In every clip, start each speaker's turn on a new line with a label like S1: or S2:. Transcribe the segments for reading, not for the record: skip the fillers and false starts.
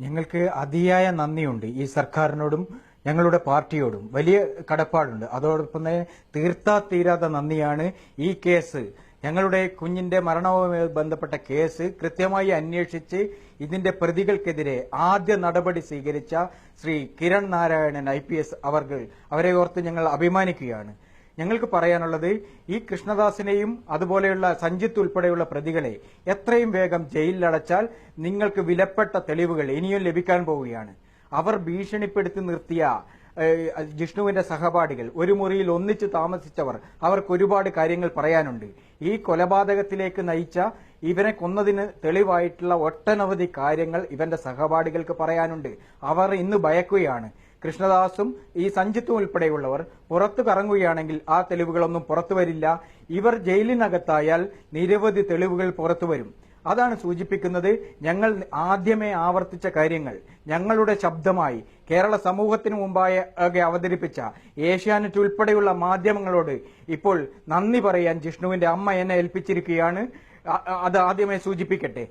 S1: ഞങ്ങൾക്ക് അതിയായ നന്ദിയുണ്ട് ഈ സർക്കാരിനോടും ഞങ്ങളുടെ പാർട്ടിയോടും വലിയ കടപ്പാടുണ്ട്. അതോടൊപ്പം തന്നെ തീർത്താ തീരാത്ത നന്ദിയാണ് ഈ കേസ്. ഞങ്ങളുടെ കുഞ്ഞിന്റെ മരണവുമായി ബന്ധപ്പെട്ട കേസ് കൃത്യമായി അന്വേഷിച്ച് ഇതിന്റെ പ്രതികൾക്കെതിരെ ആദ്യ നടപടി സ്വീകരിച്ച ശ്രീ കിരൺ നാരായണൻ IPS അവരെ ഓർത്ത് ഞങ്ങൾ അഭിമാനിക്കുകയാണ്. ഞങ്ങൾക്ക് പറയാനുള്ളത് ഈ കൃഷ്ണദാസിനെയും അതുപോലെയുള്ള സഞ്ജിത്ത് ഉൾപ്പെടെയുള്ള പ്രതികളെ എത്രയും വേഗം ജയിലിലടച്ചാൽ നിങ്ങൾക്ക് വിലപ്പെട്ട തെളിവുകൾ ഇനിയും ലഭിക്കാൻ പോവുകയാണ്. അവർ ഭീഷണിപ്പെടുത്തി നിർത്തിയ ജിഷ്ണുവിന്റെ സഹപാഠികൾ, ഒരു മുറിയിൽ ഒന്നിച്ച് താമസിച്ചവർ, അവർക്ക് ഒരുപാട് കാര്യങ്ങൾ പറയാനുണ്ട്. ഈ കൊലപാതകത്തിലേക്ക് നയിച്ച ഇവനെ കൊന്നതിന് തെളിവായിട്ടുള്ള ഒട്ടനവധി കാര്യങ്ങൾ ഇവന്റെ സഹപാഠികൾക്ക് പറയാനുണ്ട്. അവർ ഇന്ന് ഭയക്കുകയാണ്. കൃഷ്ണദാസും ഈ സഞ്ജിത്തും ഉൾപ്പെടെയുള്ളവർ പുറത്തു കറങ്ങുകയാണെങ്കിൽ ആ തെളിവുകളൊന്നും പുറത്തു വരില്ല. ഇവർ ജയിലിനകത്തായാൽ നിരവധി തെളിവുകൾ പുറത്തു വരും. അതാണ് സൂചിപ്പിക്കുന്നത്. ഞങ്ങൾ ആദ്യമേ ആവർത്തിച്ച കാര്യങ്ങൾ ഞങ്ങളുടെ ശബ്ദമായി കേരള സമൂഹത്തിന് മുമ്പായി അവതരിപ്പിച്ച ഏഷ്യാനെറ്റ് ഉൾപ്പെടെയുള്ള മാധ്യമങ്ങളോട് ഇപ്പോൾ നന്ദി പറയാൻ ജിഷ്ണുവിന്റെ അമ്മ എന്നെ ഏൽപ്പിച്ചിരിക്കുകയാണ്. അത് ആദ്യമേ സൂചിപ്പിക്കട്ടെ.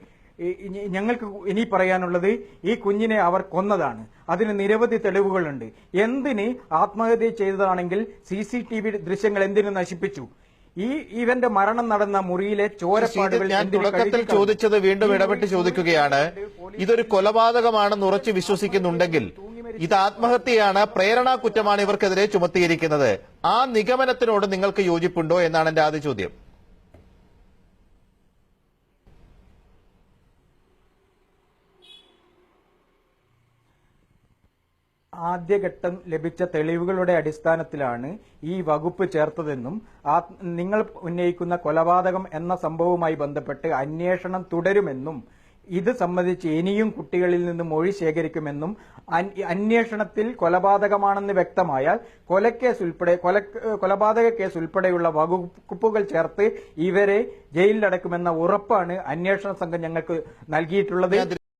S1: ഞങ്ങൾക്ക് ഇനി പറയാനുള്ളത്, ഈ കുഞ്ഞിനെ അവർ കൊന്നതാണ്. അതിന് നിരവധി തെളിവുകളുണ്ട്. എന്തിന് ആത്മഹത്യ ചെയ്തതാണെങ്കിൽ CCTV ദൃശ്യങ്ങൾ എന്തിനു നശിപ്പിച്ചു? ഇവന്റെ മരണം നടന്ന മുറിയിലെ ചോരപ്പാടുകൾ
S2: ഞാൻ തുടക്കത്തിൽ ചോദിച്ചത് വീണ്ടും ഇടപെട്ട് ചോദിക്കുകയാണ്. ഇതൊരു കൊലപാതകമാണെന്ന് ഉറച്ചു വിശ്വസിക്കുന്നുണ്ടെങ്കിൽ ഇത് ആത്മഹത്യയാണ്, പ്രേരണാ കുറ്റമാണ് ഇവർക്കെതിരെ ചുമത്തിയിരിക്കുന്നത്. ആ നിഗമനത്തിനോട് നിങ്ങൾക്ക് യോജിപ്പുണ്ടോ എന്നാണ് എന്റെ ആദ്യ ചോദ്യം.
S1: ആദ്യഘട്ടം ലഭിച്ച തെളിവുകളുടെ അടിസ്ഥാനത്തിലാണ് ഈ വകുപ്പ് ചേർത്തതെന്നും നിങ്ങൾ ഉന്നയിക്കുന്ന കൊലപാതകം എന്ന സംഭവവുമായി ബന്ധപ്പെട്ട് അന്വേഷണം തുടരുമെന്നും ഇത് സംബന്ധിച്ച് ഇനിയും കുട്ടികളിൽ നിന്ന് മൊഴി ശേഖരിക്കുമെന്നും അന്വേഷണത്തിൽ കൊലപാതകമാണെന്ന് വ്യക്തമായാൽ കൊലപാതക കേസ് ഉൾപ്പെടെയുള്ള വകുപ്പുകൾ ചേർത്ത് ഇവരെ ജയിലിലടക്കുമെന്ന ഉറപ്പാണ് അന്വേഷണ സംഘം ഞങ്ങൾക്ക് നൽകിയിട്ടുള്ളത്.